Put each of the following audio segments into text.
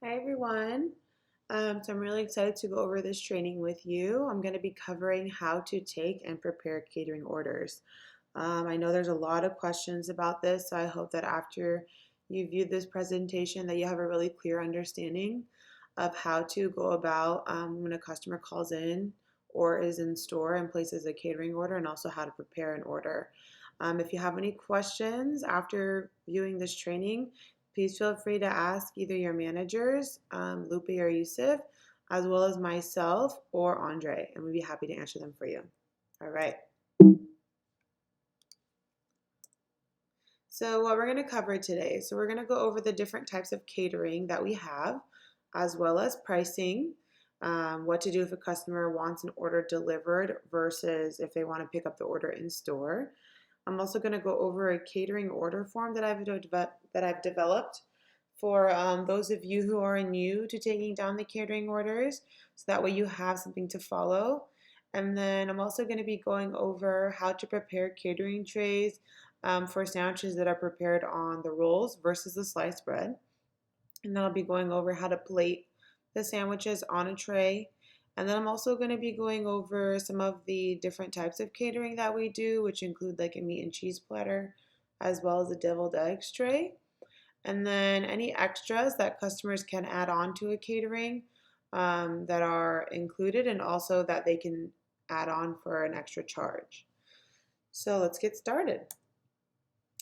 Hi everyone. So I'm really excited to go over this training with you. I'm going to be covering how to take and prepare catering orders. I know there's a lot of questions about this, so I hope that after you view this presentation that you have a really clear understanding of how to go about when a customer calls in or is in store and places a catering order, and also how to prepare an order. If you have any questions after viewing this training, please feel free to ask either your managers, Lupe or Yusuf, as well as myself or Andre, and we'd be happy to answer them for you. All right. So what we're going to cover today, so we're going to go over the different types of catering that we have, as well as pricing, what to do if a customer wants an order delivered versus if they want to pick up the order in store. I'm also going to go over a catering order form that I've developed for those of you who are new to taking down the catering orders, so that way you have something to follow. And then I'm also going to be going over how to prepare catering trays for sandwiches that are prepared on the rolls versus the sliced bread. And then I'll be going over how to plate the sandwiches on a tray. And then I'm also going to be going over some of the different types of catering that we do, which include like a meat and cheese platter, as well as a deviled eggs tray. And then any extras that customers can add on to a catering that are included, and also that they can add on for an extra charge. So let's get started.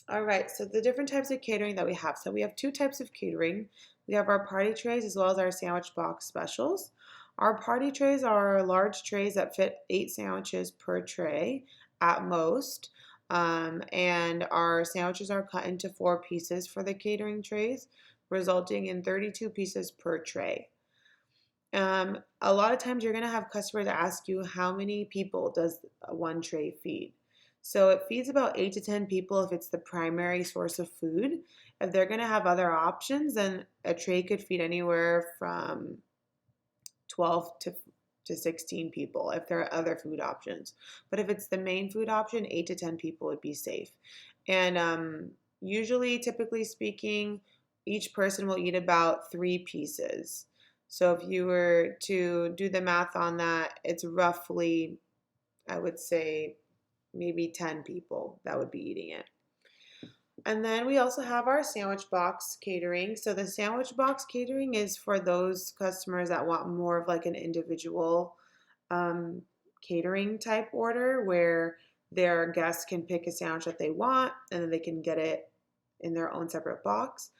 All right, so the different types of catering that we have. So we have two types of catering. We have our party trays as well as our sandwich box specials. Our party trays are large trays that fit 8 sandwiches per tray at most. And our sandwiches are cut into 4 pieces for the catering trays, resulting in 32 pieces per tray. A lot of times you're going to have customers ask you how many people does one tray feed. So it feeds about 8 to 10 people if it's the primary source of food. If they're going to have other options, then a tray could feed anywhere from 12 to 16 people if there are other food options. But if it's the main food option, 8 to 10 people would be safe. And usually, typically speaking, each person will eat about 3 pieces. So if you were to do the math on that, it's roughly, I would say, maybe 10 people that would be eating it. And then we also have our sandwich box catering. So the sandwich box catering is for those customers that want more of like an individual um, catering type order, where their guests can pick a sandwich that they want and then they can get it in their own separate box.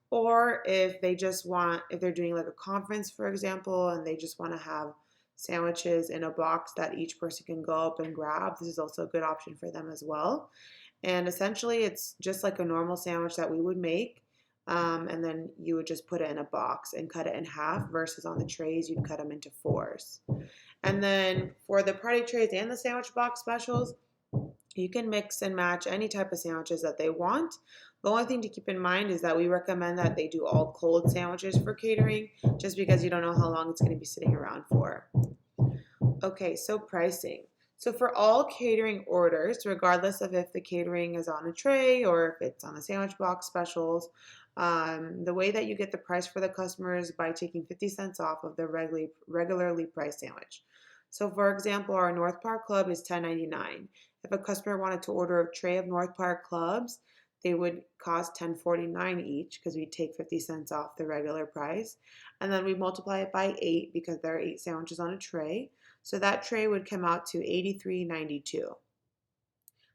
Or if they just want, if they're doing like a conference, for example, and they just want to have sandwiches in a box that each person can go up and grab, this is also a good option for them as well. And essentially, it's just like a normal sandwich that we would make. And then you would just put it in a box and cut it in half, versus on the trays, you'd cut them into 4s. And then for the party trays and the sandwich box specials, you can mix and match any type of sandwiches that they want. The only thing to keep in mind is that we recommend that they do all cold sandwiches for catering, just because you don't know how long it's going to be sitting around for. Okay, so pricing. So for all catering orders, regardless of if the catering is on a tray or if it's on the sandwich box specials, the way that you get the price for the customer is by taking 50 cents off of the regularly priced sandwich. So for example, our North Park Club is $10.99. If a customer wanted to order a tray of North Park Clubs, they would cost $10.49 each, because we take 50 cents off the regular price. And then we multiply it by 8 because there are 8 sandwiches on a tray. So that tray would come out to $83.92.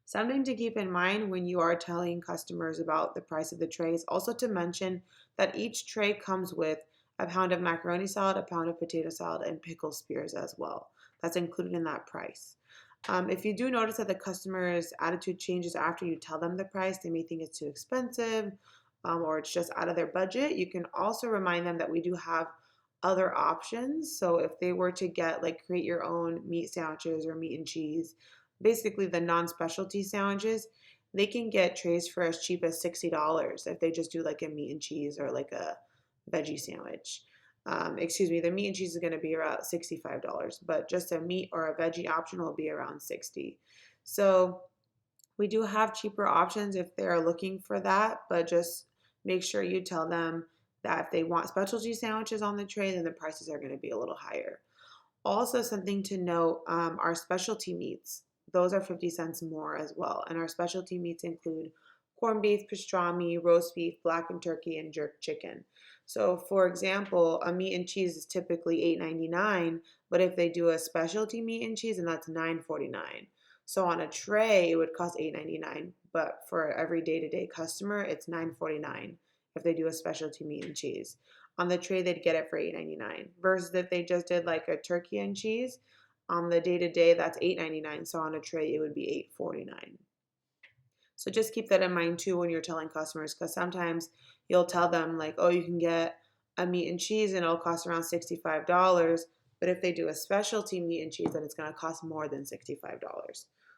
Something to keep in mind when you are telling customers about the price of the tray is also to mention that each tray comes with a pound of macaroni salad, a pound of potato salad, and pickle spears as well. That's included in that price. If you do notice that the customer's attitude changes after you tell them the price, they may think it's too expensive, or it's just out of their budget, you can also remind them that we do have other options. So if they were to get like create your own meat sandwiches or meat and cheese, basically the non-specialty sandwiches, they can get trays for as cheap as $60 if they just do like a meat and cheese or like a veggie sandwich. The meat and cheese is going to be around $65, but just a meat or a veggie option will be around $60. So we do have cheaper options if they're looking for that, but just make sure you tell them that if they want specialty sandwiches on the tray, then the prices are going to be a little higher. Also, something to note, our specialty meats, those are 50 cents more as well. And our specialty meats include corned beef, pastrami, roast beef, blackened turkey, and jerk chicken. So, for example, a meat and cheese is typically $8.99, but if they do a specialty meat and cheese, then that's $9.49. So on a tray, it would cost $8.99, but for every day-to-day customer, it's $9.49 if they do a specialty meat and cheese. On the tray, they'd get it for $8.99. Versus if they just did like a turkey and cheese, on the day-to-day, that's $8.99. So on a tray, it would be $8.49. So just keep that in mind too when you're telling customers, because sometimes you'll tell them like, oh, you can get a meat and cheese and it'll cost around $65. But if they do a specialty meat and cheese, then it's going to cost more than $65.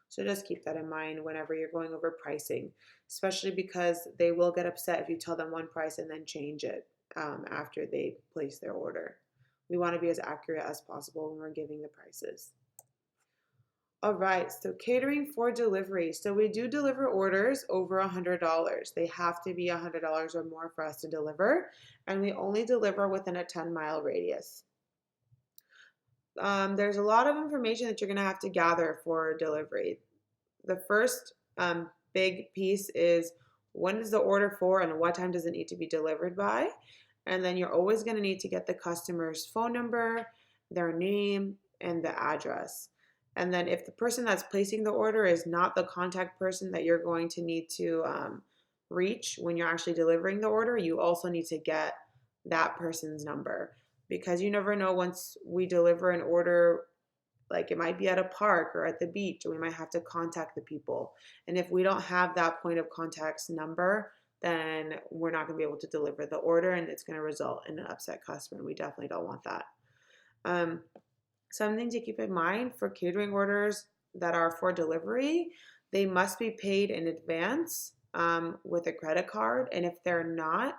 So just keep that in mind whenever you're going over pricing, especially because they will get upset if you tell them one price and then change it after they place their order. We want to be as accurate as possible when we're giving the prices. All right, so catering for delivery. So we do deliver orders over $100. They have to be $100 or more for us to deliver, and we only deliver within a 10-mile radius. There's a lot of information that you're going to have to gather for delivery. The first big piece is when is the order for and what time does it need to be delivered by? And then you're always going to need to get the customer's phone number, their name, and the address. And then if the person that's placing the order is not the contact person that you're going to need to reach when you're actually delivering the order, you also need to get that person's number, because you never know, once we deliver an order, like it might be at a park or at the beach, and we might have to contact the people. And if we don't have that point of contact's number, then we're not going to be able to deliver the order, and it's going to result in an upset customer. And we definitely don't want that. Something to keep in mind for catering orders that are for delivery, they must be paid in advance with a credit card. And if they're not,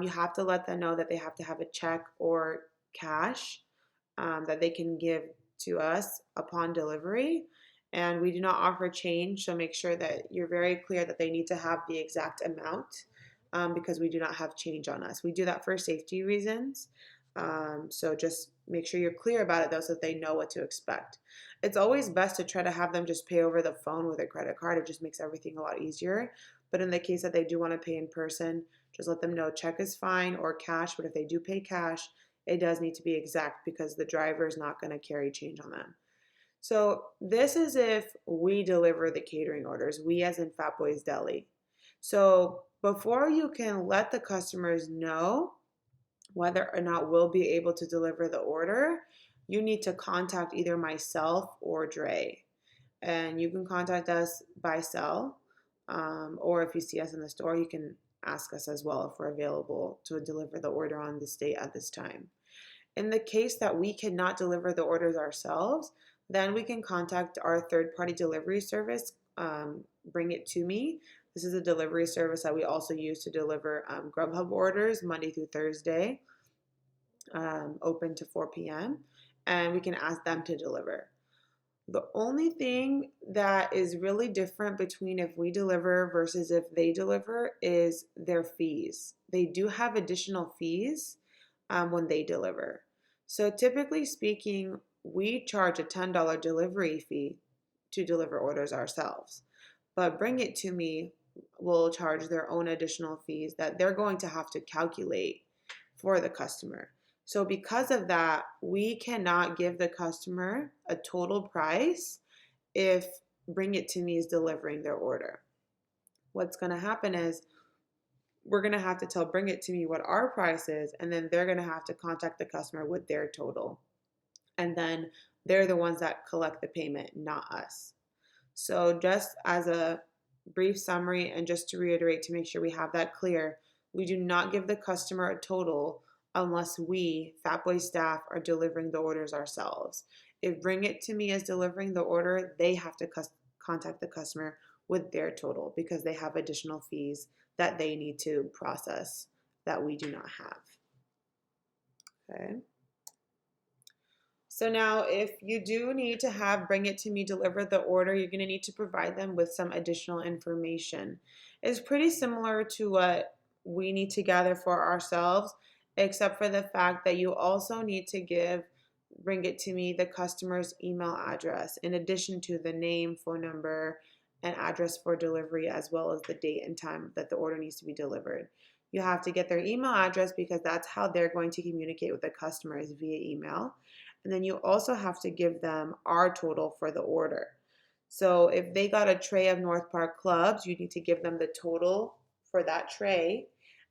you have to let them know that they have to have a check or cash that they can give to us upon delivery. And we do not offer change, so make sure that you're very clear that they need to have the exact amount because we do not have change on us. We do that for safety reasons. So just make sure you're clear about it though, so that they know what to expect. It's always best to try to have them just pay over the phone with a credit card. It just makes everything a lot easier. But in the case that they do want to pay in person, just let them know check is fine or cash. But if they do pay cash, it does need to be exact because the driver is not going to carry change on them. So this is if we deliver the catering orders, we as in Fat Boys Deli. So before you can let the customers know whether or not we'll be able to deliver the order, you need to contact either myself or Dre. And you can contact us by cell, or if you see us in the store, you can ask us as well if we're available to deliver the order on this date at this time. In the case that we cannot deliver the orders ourselves, then we can contact our third-party delivery service, Bring It To Me. This is a delivery service that we also use to deliver Grubhub orders Monday through Thursday, open to 4 p.m., and we can ask them to deliver. The only thing that is really different between if we deliver versus if they deliver is their fees. They do have additional fees when they deliver. So typically speaking, we charge a $10 delivery fee to deliver orders ourselves. But Bring It To Me will charge their own additional fees that they're going to have to calculate for the customer. So because of that, we cannot give the customer a total price if Bring It To Me is delivering their order. What's going to happen is we're going to have to tell Bring It To Me what our price is, and then they're going to have to contact the customer with their total. And then they're the ones that collect the payment, not us. So just as a brief summary, and just to reiterate to make sure we have that clear, we do not give the customer a total unless we, Fat Boy staff, are delivering the orders ourselves. If Bring It To Me is delivering the order, they have to contact the customer with their total because they have additional fees that they need to process that we do not have. Okay. So now if you do need to have Bring It To Me deliver the order, you're going to need to provide them with some additional information. It's pretty similar to what we need to gather for ourselves, except for the fact that you also need to bring it to me the customer's email address in addition to the name, phone number, and address for delivery, as well as the date and time that the order needs to be delivered. You have to get their email address because that's how they're going to communicate with the customers via email. And then you also have to give them our total for the order. So if they got a tray of North Park clubs, you need to give them the total for that tray.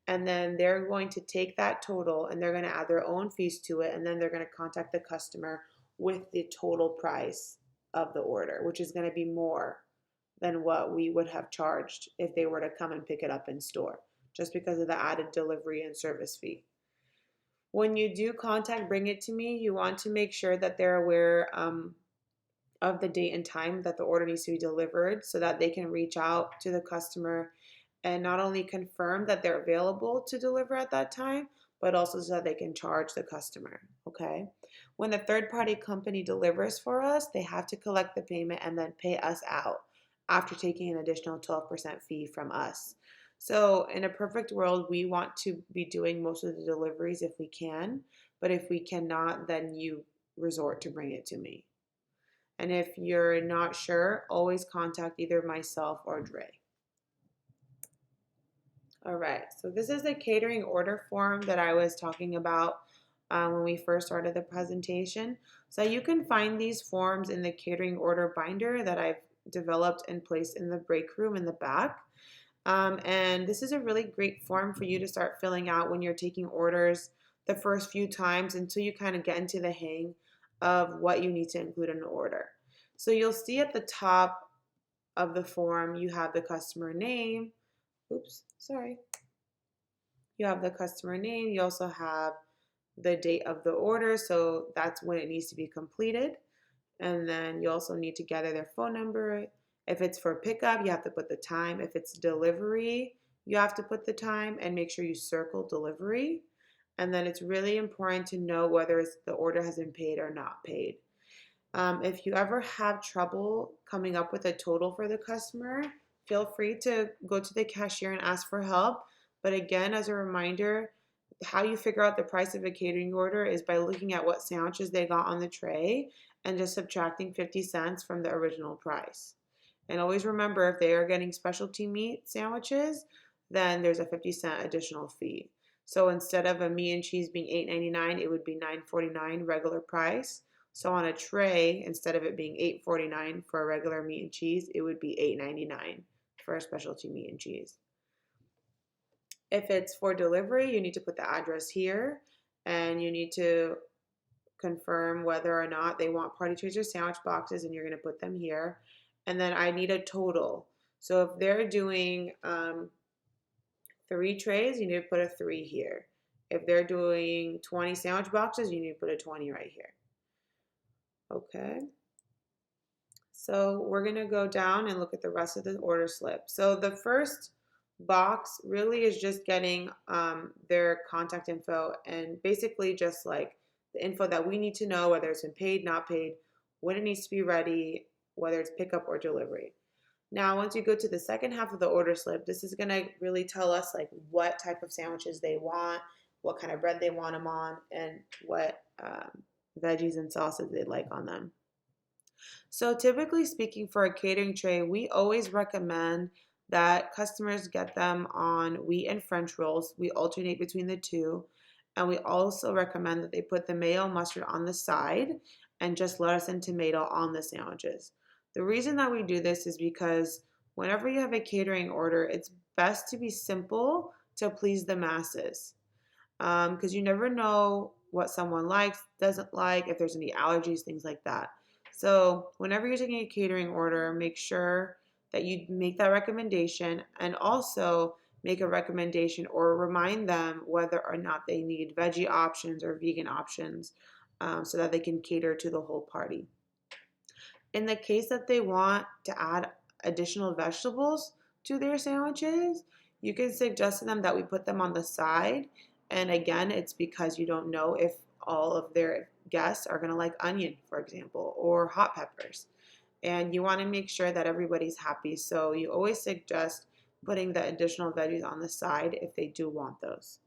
And then they're going to take that total and they're going to add their own fees to it. And then they're going to contact the customer with the total price of the order, which is going to be more than what we would have charged if they were to come and pick it up in store, just because of the added delivery and service fee. When you do contact Bring It To Me, you want to make sure that they're aware of the date and time that the order needs to be delivered so that they can reach out to the customer and not only confirm that they're available to deliver at that time, but also so that they can charge the customer. Okay. When a third party company delivers for us, they have to collect the payment and then pay us out after taking an additional 12% fee from us. So, in a perfect world, we want to be doing most of the deliveries if we can, but if we cannot, then you resort to Bring It To Me. And if you're not sure, always contact either myself or Dre. All right, so this is the catering order form that I was talking about when we first started the presentation. So you can find these forms in the catering order binder that I've developed and placed in the break room in the back. And this is a really great form for you to start filling out when you're taking orders the first few times until you kind of get into the hang of what you need to include in an order. So you'll see at the top of the form, you have the customer name. Oops, sorry. You have the customer name. You also have the date of the order, so that's when it needs to be completed. And then you also need to gather their phone number. If it's for pickup, you have to put the time. If it's delivery, you have to put the time and make sure you circle delivery. And then it's really important to know whether the order has been paid or not paid. If you ever have trouble coming up with a total for the customer, feel free to go to the cashier and ask for help. But again, as a reminder, how you figure out the price of a catering order is by looking at what sandwiches they got on the tray and just subtracting 50 cents from the original price. And always remember, if they are getting specialty meat sandwiches, then there's a 50-cent additional fee. So instead of a meat and cheese being $8.99, it would be $9.49 regular price. So on a tray, instead of it being $8.49 for a regular meat and cheese, it would be $8.99 for a specialty meat and cheese. If it's for delivery, you need to put the address here and you need to confirm whether or not they want party treats or sandwich boxes, and you're going to put them here. And then I need a total. So if they're doing 3 trays, you need to put a 3 here. If they're doing 20 sandwich boxes, you need to put a 20 right here. Okay. So we're going to go down and look at the rest of the order slip. So the first box really is just getting their contact info and basically just like the info that we need to know, whether it's been paid, not paid, when it needs to be ready, whether it's pickup or delivery. Now, once you go to the second half of the order slip, this is going to really tell us like what type of sandwiches they want, what kind of bread they want them on, and what veggies and sauces they'd like on them. So typically speaking, for a catering tray, we always recommend that customers get them on wheat and French rolls. We alternate between the two. And we also recommend that they put the mayo mustard on the side and just lettuce and tomato on the sandwiches. The reason that we do this is because whenever you have a catering order, it's best to be simple to please the masses. Because you never know what someone likes, doesn't like, if there's any allergies, things like that. So whenever you're taking a catering order, make sure that you make that recommendation and also make a recommendation or remind them whether or not they need veggie options or vegan options so that they can cater to the whole party. In the case that they want to add additional vegetables to their sandwiches, you can suggest to them that we put them on the side. And again, it's because you don't know if all of their guests are going to like onion, for example, or hot peppers. And you want to make sure that everybody's happy. So you always suggest putting the additional veggies on the side if they do want those.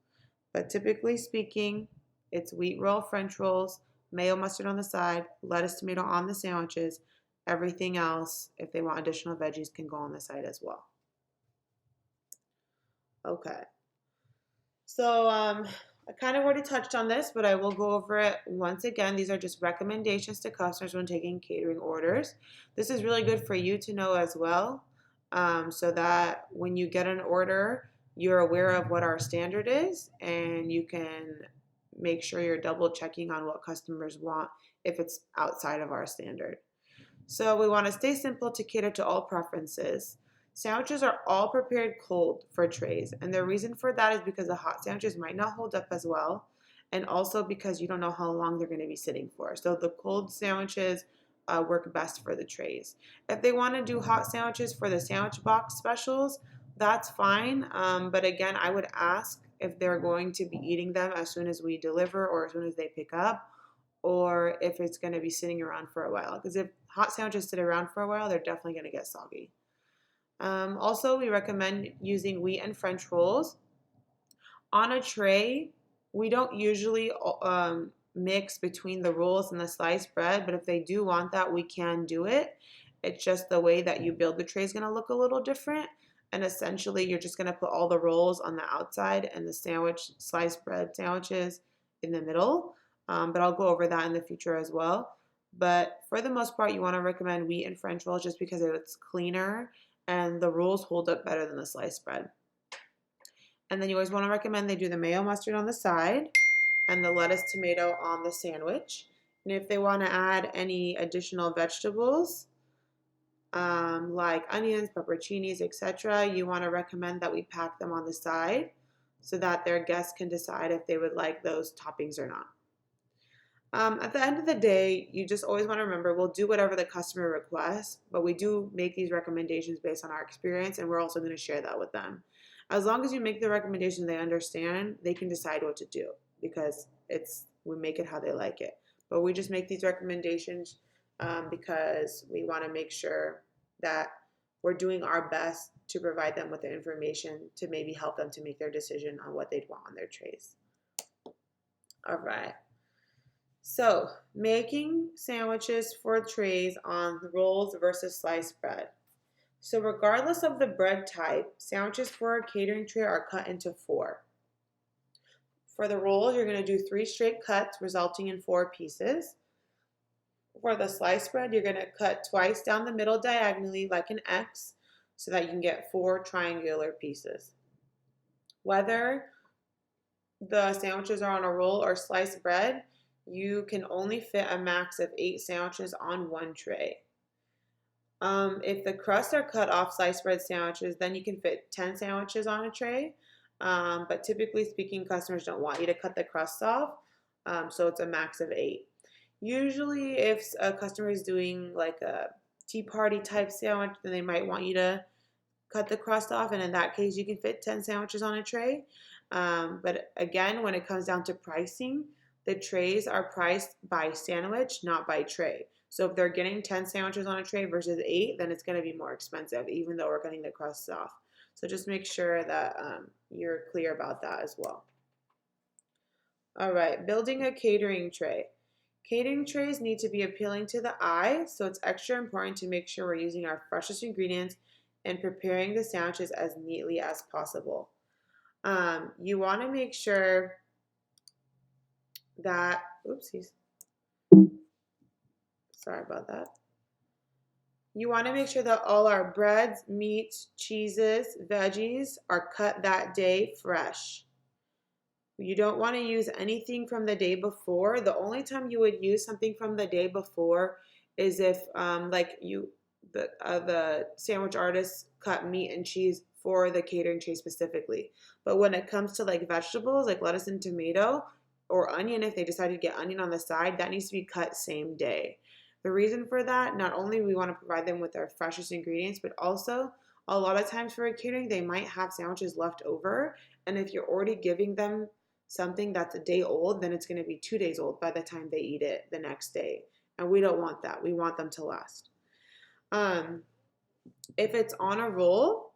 But typically speaking, it's wheat roll, French rolls, mayo mustard on the side, lettuce, tomato on the sandwiches. Everything else, if they want additional veggies, can go on the side as well. Okay. So I kind of already touched on this, but I will go over it once again. These are just recommendations to customers when taking catering orders. This is really good for you to know as well, so that when you get an order, you're aware of what our standard is and you can make sure you're double checking on what customers want if it's outside of our standard. So we want to stay simple to cater to all preferences. Sandwiches are all prepared cold for trays, and the reason for that is because the hot sandwiches might not hold up as well, and also because you don't know how long they're going to be sitting for. So the cold sandwiches work best for the trays. If they want to do hot sandwiches for the sandwich box specials, that's fine. But again, I would ask if they're going to be eating them as soon as we deliver or as soon as they pick up, or if it's going to be sitting around for a while. Because if hot sandwiches sit around for a while, they're definitely going to get soggy. Also, we recommend using wheat and French rolls. On a tray, we don't usually mix between the rolls and the sliced bread, but if they do want that, we can do it. It's just the way that you build the tray is going to look a little different. And essentially, you're just going to put all the rolls on the outside and the sliced bread sandwiches in the middle. But I'll go over that in the future as well. But for the most part, you want to recommend wheat and French rolls just because it's cleaner and the rolls hold up better than the sliced bread. And then you always want to recommend they do the mayo mustard on the side and the lettuce tomato on the sandwich. And if they want to add any additional vegetables, like onions, pepperoncinis, etc., you want to recommend that we pack them on the side so that their guests can decide if they would like those toppings or not. At the end of the day, you just always want to remember we'll do whatever the customer requests, but we do make these recommendations based on our experience, and we're also going to share that with them. As long as you make the recommendation they understand, they can decide what to do because we make it how they like it. But we just make these recommendations because we want to make sure that we're doing our best to provide them with the information to maybe help them to make their decision on what they'd want on their trays. All right. So, making sandwiches for trays on rolls versus sliced bread. So, regardless of the bread type, sandwiches for a catering tray are cut into 4. For the rolls, you're going to do 3 straight cuts, resulting in 4 pieces. For the sliced bread, you're going to cut twice down the middle diagonally like an X so that you can get 4 triangular pieces. Whether the sandwiches are on a roll or sliced bread, you can only fit a max of 8 sandwiches on one tray. If the crusts are cut off sliced bread sandwiches, then you can fit 10 sandwiches on a tray. But typically speaking, customers don't want you to cut the crusts off, so it's a max of 8. Usually, if a customer is doing like a tea party type sandwich, then they might want you to cut the crust off, and in that case, you can fit 10 sandwiches on a tray. But again, when it comes down to pricing, the trays are priced by sandwich, not by tray. So if they're getting 10 sandwiches on a tray versus 8, then it's going to be more expensive, even though we're cutting the crusts off. So just make sure that you're clear about that as well. All right, building a catering tray. Catering trays need to be appealing to the eye, so it's extra important to make sure we're using our freshest ingredients and preparing the sandwiches as neatly as possible. You want to make sure that, oopsies, sorry about that. You want to make sure that all our breads, meats, cheeses, veggies are cut that day fresh. You don't want to use anything from the day before. The only time you would use something from the day before is if the sandwich artists cut meat and cheese for the catering tray specifically. But when it comes to like vegetables, like lettuce and tomato, or onion, if they decide to get onion on the side, that needs to be cut same day. The reason for that, not only we want to provide them with our freshest ingredients, but also a lot of times for a catering, they might have sandwiches left over. And if you're already giving them something that's a day old, then it's going to be 2 days old by the time they eat it the next day. And we don't want that. We want them to last. If it's on a roll,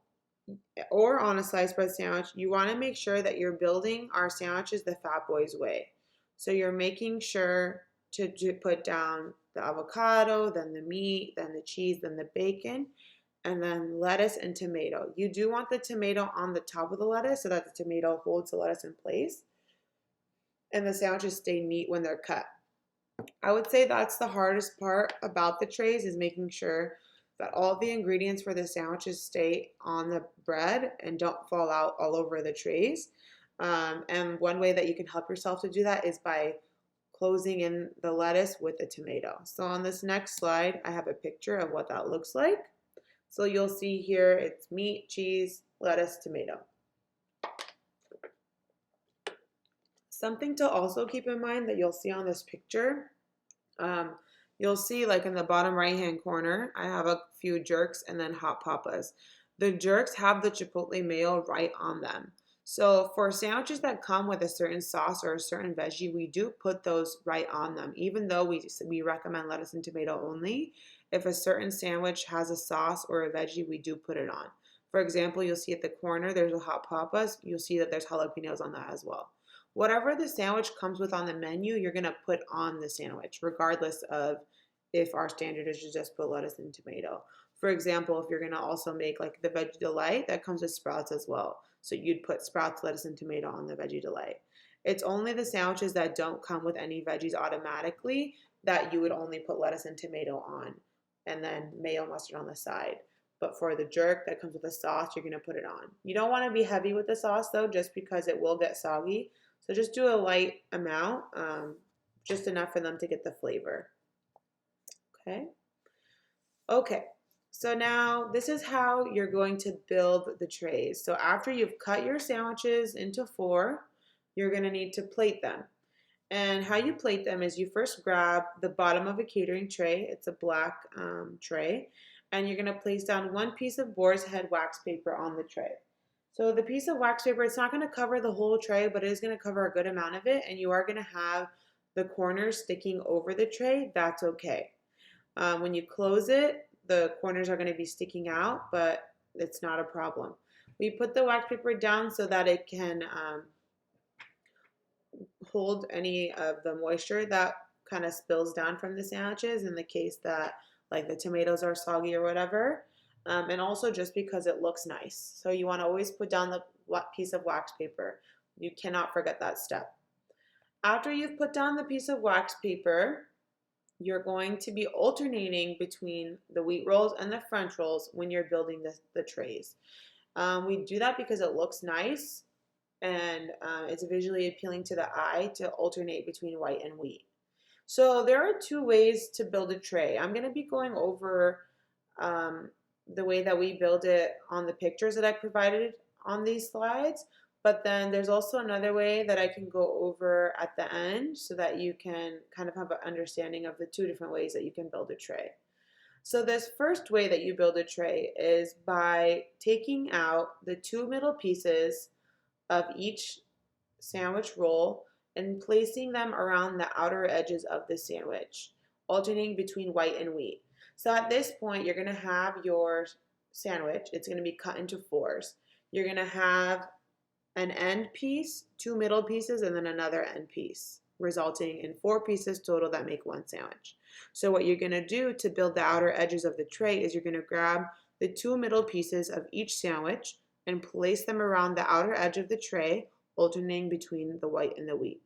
or on a sliced bread sandwich, you want to make sure that you're building our sandwiches the Fat Boys way. So you're making sure to put down the avocado, then the meat, then the cheese, then the bacon, and then lettuce and tomato. You do want the tomato on the top of the lettuce so that the tomato holds the lettuce in place and the sandwiches stay neat when they're cut. I would say that's the hardest part about the trays, is making sure that all the ingredients for the sandwiches stay on the bread and don't fall out all over the trays. And one way that you can help yourself to do that is by closing in the lettuce with the tomato. So on this next slide, I have a picture of what that looks like. So you'll see here it's meat, cheese, lettuce, tomato. Something to also keep in mind that you'll see on this picture, you'll see like in the bottom right hand corner, I have a few jerks and then hot papas. The jerks have the chipotle mayo right on them. So for sandwiches that come with a certain sauce or a certain veggie, we do put those right on them. Even though we recommend lettuce and tomato only, if a certain sandwich has a sauce or a veggie, we do put it on. For example, you'll see at the corner, there's a hot papas. You'll see that there's jalapenos on that as well. Whatever the sandwich comes with on the menu, you're going to put on the sandwich, regardless of if our standard is to just put lettuce and tomato. For example, if you're going to also make like the veggie delight, that comes with sprouts as well. So you'd put sprouts, lettuce, and tomato on the veggie delight. It's only the sandwiches that don't come with any veggies automatically that you would only put lettuce and tomato on, and then mayo mustard on the side. But for the jerk that comes with a sauce, you're going to put it on. You don't want to be heavy with the sauce though, just because it will get soggy. So just do a light amount, just enough for them to get the flavor. Okay. Okay. So now this is how you're going to build the trays. So after you've cut your sandwiches into 4, you're going to need to plate them. And how you plate them is you first grab the bottom of a catering tray. It's a black tray. And you're going to place down 1 piece of boar's head wax paper on the tray. So the piece of wax paper, it's not going to cover the whole tray, but it is going to cover a good amount of it. And you are going to have the corners sticking over the tray. That's okay. When you close it, the corners are going to be sticking out, but it's not a problem. We put the wax paper down so that it can hold any of the moisture that kind of spills down from the sandwiches in the case that like the tomatoes are soggy or whatever. And also just because it looks nice. So you want to always put down the piece of wax paper. You cannot forget that step. After you've put down the piece of wax paper, you're going to be alternating between the wheat rolls and the French rolls when you're building the trays. We do that because it looks nice and it's visually appealing to the eye to alternate between white and wheat. So there are 2 ways to build a tray. I'm going to be going over the way that we build it on the pictures that I provided on these slides. But then there's also another way that I can go over at the end so that you can kind of have an understanding of the 2 different ways that you can build a tray. So this first way that you build a tray is by taking out the 2 middle pieces of each sandwich roll and placing them around the outer edges of the sandwich, alternating between white and wheat. So at this point, you're going to have your sandwich. It's going to be cut into 4s. You're going to have an end piece, 2 middle pieces, and then another end piece, resulting in 4 pieces total that make 1 sandwich. So what you're going to do to build the outer edges of the tray is you're going to grab the 2 middle pieces of each sandwich and place them around the outer edge of the tray, alternating between the white and the wheat.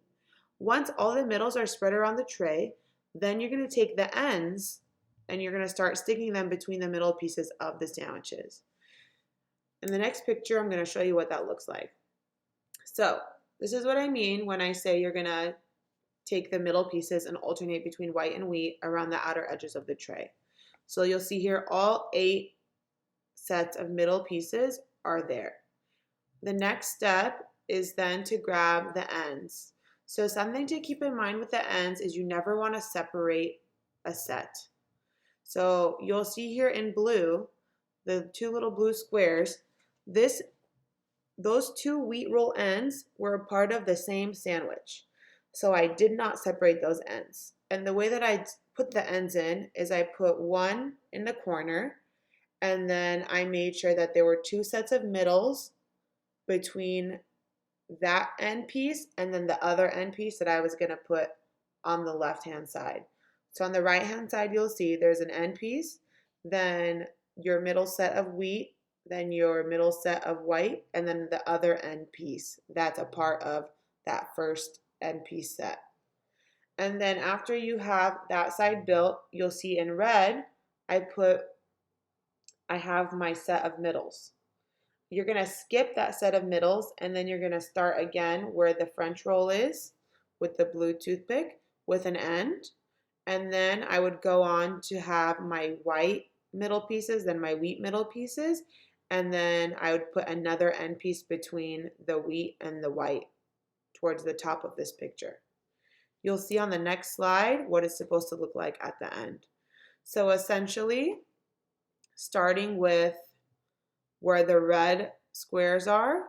Once all the middles are spread around the tray, then you're going to take the ends and you're going to start sticking them between the middle pieces of the sandwiches. In the next picture, I'm going to show you what that looks like. So this is what I mean when I say you're going to take the middle pieces and alternate between white and wheat around the outer edges of the tray. So you'll see here all 8 sets of middle pieces are there. The next step is then to grab the ends. So something to keep in mind with the ends is you never want to separate a set. So you'll see here in blue, the 2 little blue squares, those 2 wheat roll ends were a part of the same sandwich. So I did not separate those ends. And the way that I put the ends in is I put 1 in the corner And then I made sure that there were two sets of middles between that end piece and then the other end piece that I was going to put on the left hand side. So on the right hand side, you'll see there's an end piece, then your middle set of wheat, then your middle set of white, and then the other end piece that's a part of that first end piece set. And then after you have that side built, you'll see in red, I have my set of middles. You're going to skip that set of middles and then you're going to start again where the French roll is with the blue toothpick with an end. And then I would go on to have my white middle pieces, then my wheat middle pieces, and then I would put another end piece between the wheat and the white towards the top of this picture. You'll see on the next slide what it's supposed to look like at the end. So essentially, starting with where the red squares are.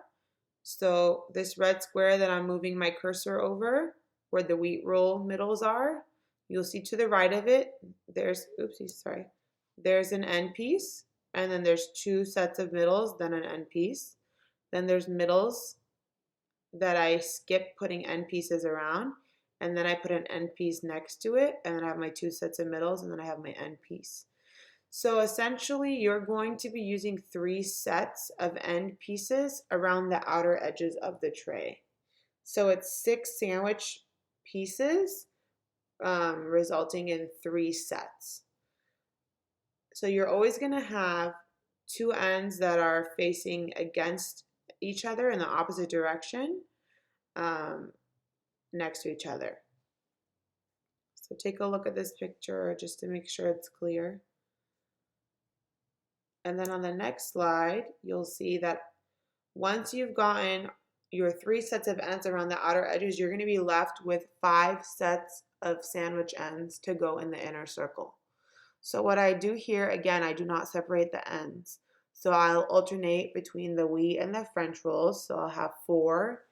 So this red square that I'm moving my cursor over, where the wheat roll middles are, you'll see to the right of it, there's an end piece, and then there's two sets of middles, then an end piece. Then there's middles that I skip putting end pieces around, and then I put an end piece next to it, and then I have my two sets of middles, and then I have my end piece. So essentially, you're going to be using 3 sets of end pieces around the outer edges of the tray. So it's 6 sandwich pieces, resulting in 3 sets. So you're always going to have 2 ends that are facing against each other in the opposite direction, next to each other. So take a look at this picture just to make sure it's clear. And then on the next slide, you'll see that once you've gotten your 3 sets of ends around the outer edges, you're going to be left with 5 sets of sandwich ends to go in the inner circle. So what I do here, again, I do not separate the ends. So I'll alternate between the wheat and the French rolls. So I'll have 4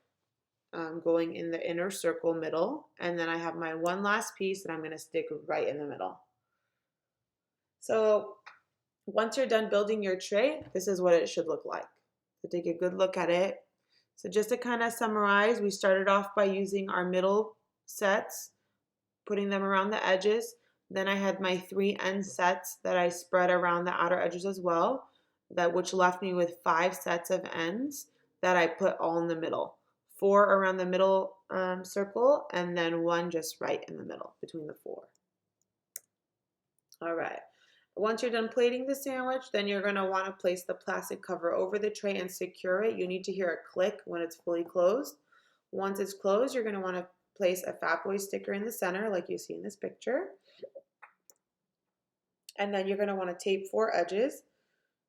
going in the inner circle middle. And then I have my one last piece that I'm going to stick right in the middle. So once you're done building your tray, this is what it should look like. So take a good look at it. So just to kind of summarize, we started off by using our middle sets, putting them around the edges. Then I had my 3 end sets that I spread around the outer edges as well, which left me with 5 sets of ends that I put all in the middle. 4 around the middle circle, and then 1 just right in the middle between the 4. All right. Once you're done plating the sandwich, then you're going to want to place the plastic cover over the tray and secure it. You need to hear a click when it's fully closed. Once it's closed, you're going to want to place a Fat Boy sticker in the center like you see in this picture. And then you're going to want to tape 4 edges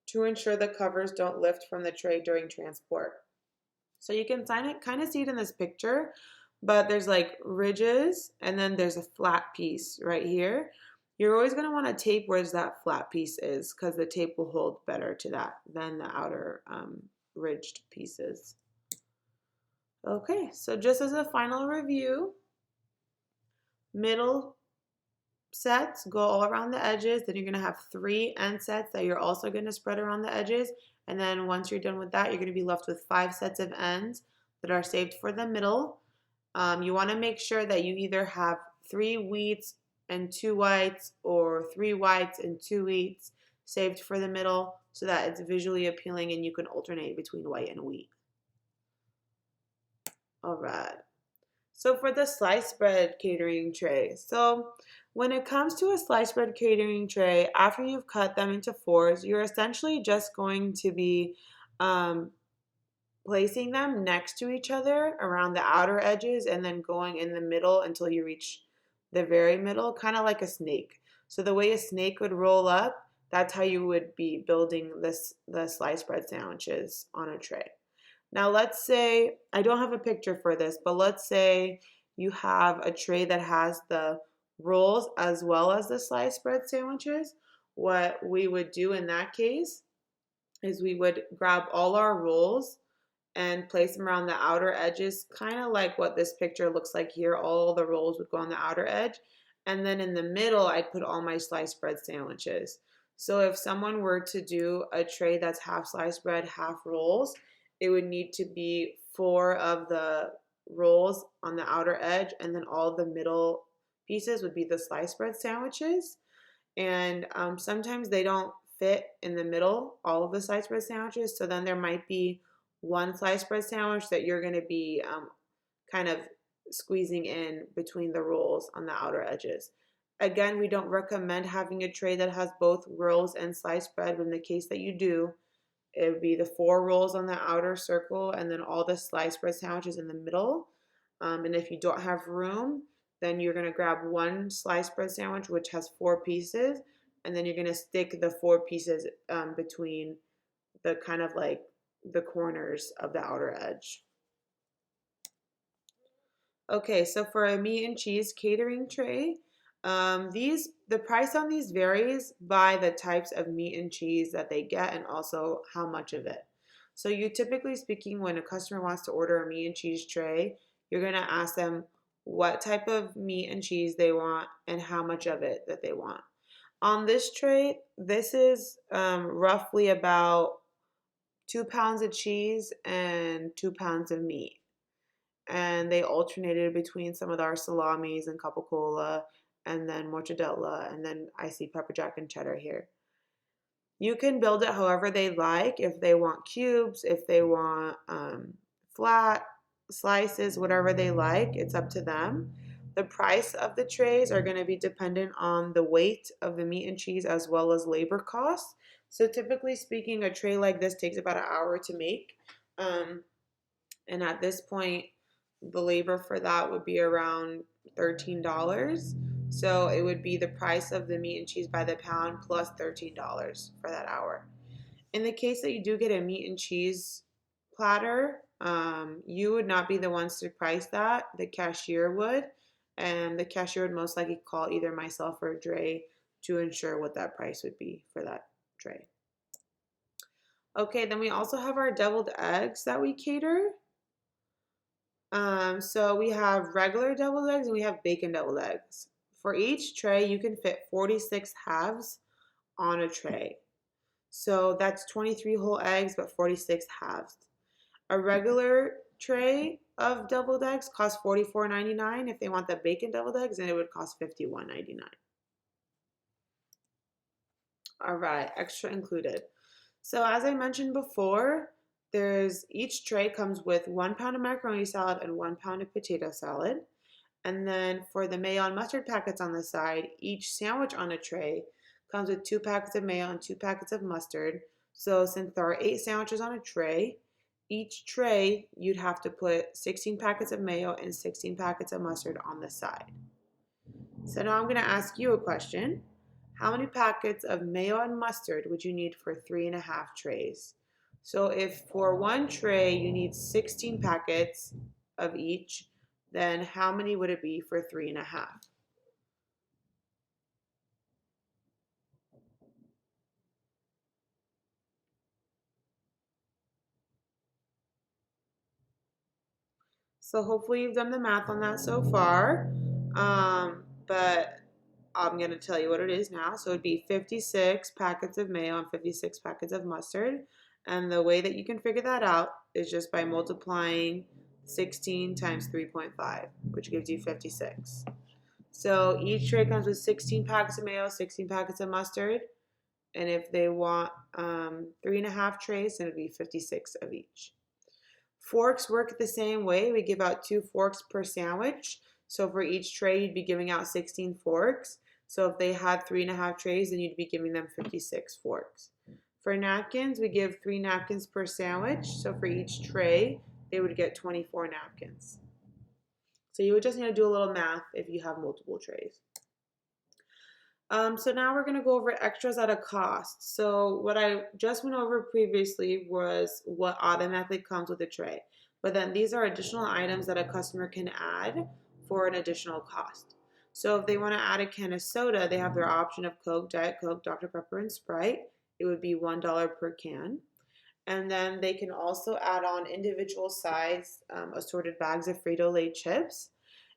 to ensure the covers don't lift from the tray during transport. So you can kind of see it in this picture, but there's like ridges and then there's a flat piece right here. You're always going to want to tape where that flat piece is because the tape will hold better to that than the outer ridged pieces. Okay, so just as a final review, middle sets go all around the edges. Then you're going to have 3 end sets that you're also going to spread around the edges. And then once you're done with that, you're going to be left with 5 sets of ends that are saved for the middle. You want to make sure that you either have 3 wheats and 2 whites or 3 whites and 2 wheats saved for the middle so that it's visually appealing and you can alternate between white and wheat. All right. So for the sliced bread catering tray. So when it comes to a sliced bread catering tray, after you've cut them into 4s, you're essentially just going to be placing them next to each other around the outer edges and then going in the middle until you reach the very middle, kind of like a snake. So the way a snake would roll up, that's how you would be building the sliced bread sandwiches on a tray. Now let's say, I don't have a picture for this, but let's say you have a tray that has the rolls as well as the sliced bread sandwiches. What we would do in that case is we would grab all our rolls and place them around the outer edges, kind of like what this picture looks like here. All the rolls would go on the outer edge. And then in the middle, I'd put all my sliced bread sandwiches. So if someone were to do a tray that's half sliced bread, half rolls, it would need to be four of the rolls on the outer edge, and then all the middle pieces would be the sliced bread sandwiches. And sometimes they don't fit in the middle, all of the sliced bread sandwiches. So then there might be one sliced bread sandwich that you're going to be kind of squeezing in between the rolls on the outer edges. Again, we don't recommend having a tray that has both rolls and sliced bread, but in the case that you do, it would be the four rolls on the outer circle and then all the sliced bread sandwiches in the middle. And if you don't have room, then you're going to grab one sliced bread sandwich, which has four pieces, and then you're going to stick the four pieces between the kind of like the corners of the outer edge. Okay, so for a meat and cheese catering tray, the price on these varies by the types of meat and cheese that they get and also how much of it. So you typically speaking, when a customer wants to order a meat and cheese tray, you're gonna ask them what type of meat and cheese they want and how much of it that they want. On this tray, this is roughly about 2 pounds of cheese and 2 pounds of meat, and they alternated between some of our salamis and capicola and then mortadella, and then I see pepper jack and cheddar here. You can build it however they like, if they want cubes, if they want flat slices, whatever they like, it's up to them. The price of the trays are going to be dependent on the weight of the meat and cheese as well as labor costs. So typically speaking, a tray like this takes about an hour to make. And at this point, the labor for that would be around $13. So it would be the price of the meat and cheese by the pound plus $13 for that hour. In the case that you do get a meat and cheese platter, you would not be the ones to price that. The cashier would. And the cashier would most likely call either myself or Dre to ensure what that price would be for that tray. Okay, then we also have our deviled eggs that we cater. So we have regular deviled eggs and we have bacon deviled eggs. For each tray, you can fit 46 halves on a tray. So that's 23 whole eggs, but 46 halves. A regular tray of deviled eggs costs $44.99. If they want the bacon deviled eggs, then it would cost $51.99. All right, extra included. So as I mentioned before, each tray comes with 1 pound of macaroni salad and 1 pound of potato salad. And then for the mayo and mustard packets on the side, each sandwich on a tray comes with 2 packets of mayo and 2 packets of mustard. So since there are 8 sandwiches on a tray, each tray you'd have to put 16 packets of mayo and 16 packets of mustard on the side. So now I'm going to ask you a question. How many packets of mayo and mustard would you need for 3.5 trays? So if for one tray you need 16 packets of each, then how many would it be for 3.5? So hopefully you've done the math on that so far. But I'm going to tell you what it is now. So it'd be 56 packets of mayo and 56 packets of mustard. And the way that you can figure that out is just by multiplying 16 times 3.5, which gives you 56. So each tray comes with 16 packets of mayo, 16 packets of mustard. And if they want 3.5 trays, then it'd be 56 of each. Forks work the same way. We give out 2 forks per sandwich. So for each tray, you'd be giving out 16 forks. So if they had 3.5 trays, then you'd be giving them 56 forks. For napkins, we give 3 napkins per sandwich. So for each tray, they would get 24 napkins. So you would just need to do a little math if you have multiple trays. So now we're going to go over extras at a cost. So what I just went over previously was what automatically comes with a tray. But then these are additional items that a customer can add for an additional cost. So if they want to add a can of soda, they have their option of Coke, Diet Coke, Dr. Pepper, and Sprite. It would be $1 per can. And then they can also add on individual size assorted bags of Frito-Lay chips.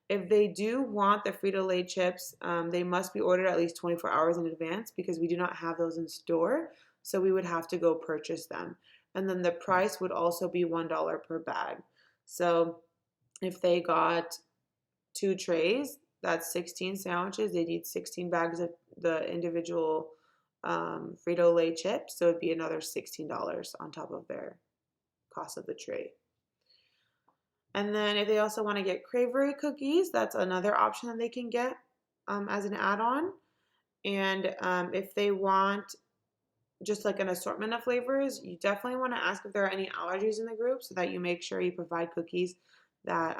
If they do want the Frito-Lay chips, they must be ordered at least 24 hours in advance because we do not have those in store. So we would have to go purchase them. And then the price would also be $1 per bag. So if they got 2 trays, that's 16 sandwiches. They need 16 bags of the individual Frito-Lay chips. So it'd be another $16 on top of their cost of the tray. And then if they also want to get cravery cookies, that's another option that they can get as an add-on. And if they want just like an assortment of flavors, you definitely want to ask if there are any allergies in the group so that you make sure you provide cookies that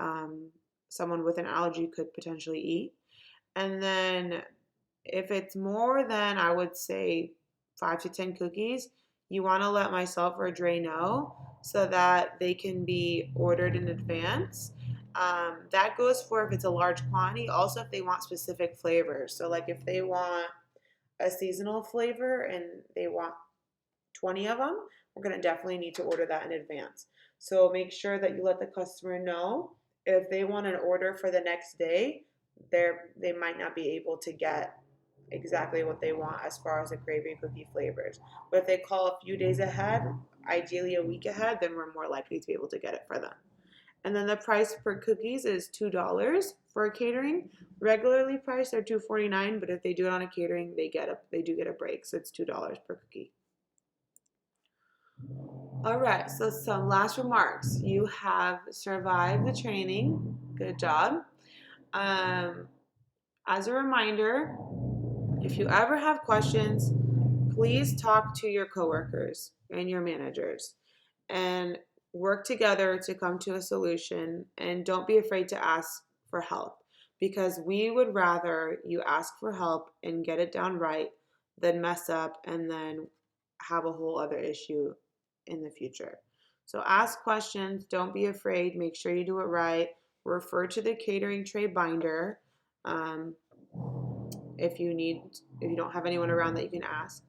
someone with an allergy could potentially eat. And then if it's more than, I would say, 5 to 10 cookies, you want to let myself or Dre know so that they can be ordered in advance. That goes for if it's a large quantity. Also, if they want specific flavors. So, like if they want a seasonal flavor and they want 20 of them, we're going to definitely need to order that in advance. So, make sure that you let the customer know if they want an order for the next day, they might not be able to get exactly what they want as far as the craving cookie flavors. But if they call a few days ahead, ideally a week ahead, then we're more likely to be able to get it for them. And then the price per cookies is $2 for a catering. Regularly priced are $2.49, but if they do it on a catering, they do get a break, so it's $2 per cookie. All right, so some last remarks. You have survived the training. Good job. As a reminder, if you ever have questions, please talk to your coworkers and your managers and work together to come to a solution, and don't be afraid to ask for help because we would rather you ask for help and get it done right than mess up and then have a whole other issue in the future. So ask questions, don't be afraid, make sure you do it right. Refer to the catering tray binder. If you don't have anyone around that you can ask.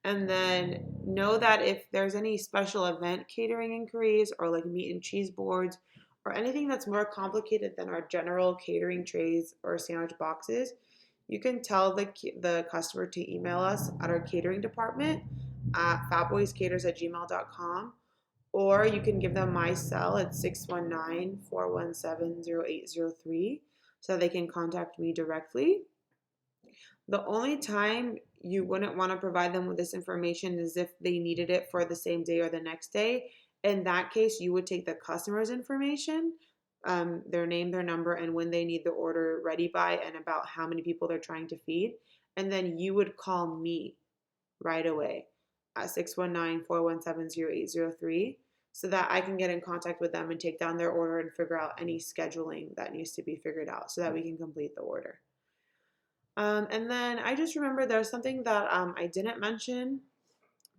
And then know that if there's any special event catering inquiries or like meat and cheese boards or anything that's more complicated than our general catering trays or sandwich boxes, you can tell the customer to email us at our catering department at fatboyscaters@gmail.com, or you can give them my cell at 619-417-0803 so they can contact me directly. The only time you wouldn't want to provide them with this information is if they needed it for the same day or the next day. In that case, you would take the customer's information, their name, their number, and when they need the order ready by, and about how many people they're trying to feed. And then you would call me right away at 619-417-0803 so that I can get in contact with them and take down their order and figure out any scheduling that needs to be figured out so that we can complete the order. And then I just remember there's something that I didn't mention,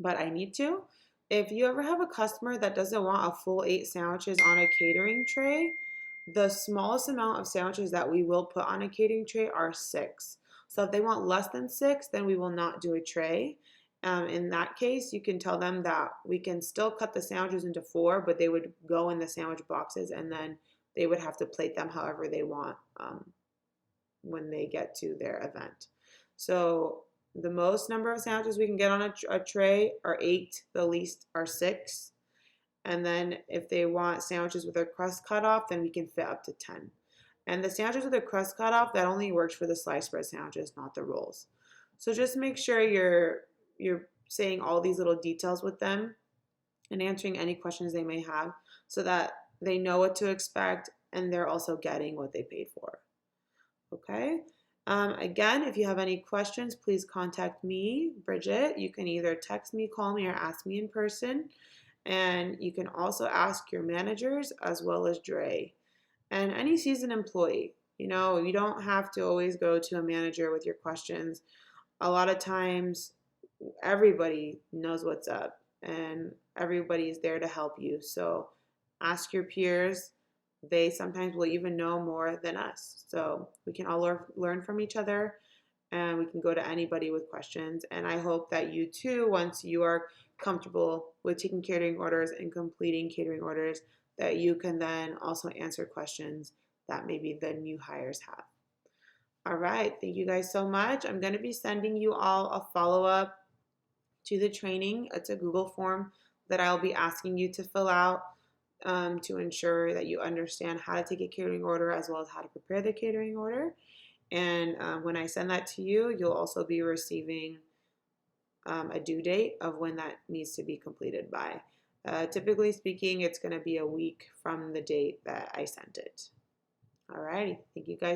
but I need to. If you ever have a customer that doesn't want a full 8 sandwiches on a catering tray, the smallest amount of sandwiches that we will put on a catering tray are 6. So if they want less than 6, then we will not do a tray. In that case, you can tell them that we can still cut the sandwiches into 4, but they would go in the sandwich boxes and then they would have to plate them however they want when they get to their event. So the most number of sandwiches we can get on a tray are 8, the least are 6. And then if they want sandwiches with their crust cut off, then we can fit up to 10. And the sandwiches with their crust cut off, that only works for the sliced bread sandwiches, not the rolls. So just make sure you're saying all these little details with them and answering any questions they may have so that they know what to expect and they're also getting what they paid for. Okay. Again, if you have any questions, please contact me, Bridget. You can either text me, call me, or ask me in person. And you can also ask your managers as well as Dre and any seasoned employee. You don't have to always go to a manager with your questions. A lot of times, everybody knows what's up and everybody is there to help you. So ask your peers. They sometimes will even know more than us. So we can all learn from each other and we can go to anybody with questions. And I hope that you too, once you are comfortable with taking catering orders and completing catering orders, that you can then also answer questions that maybe the new hires have. All right, thank you guys so much. I'm going to be sending you all a follow-up to the training. It's a Google form that I'll be asking you to fill out to ensure that you understand how to take a catering order as well as how to prepare the catering order. And when I send that to you, you'll also be receiving a due date of when that needs to be completed by. Typically speaking, it's going to be a week from the date that I sent it. All righty. Thank you guys.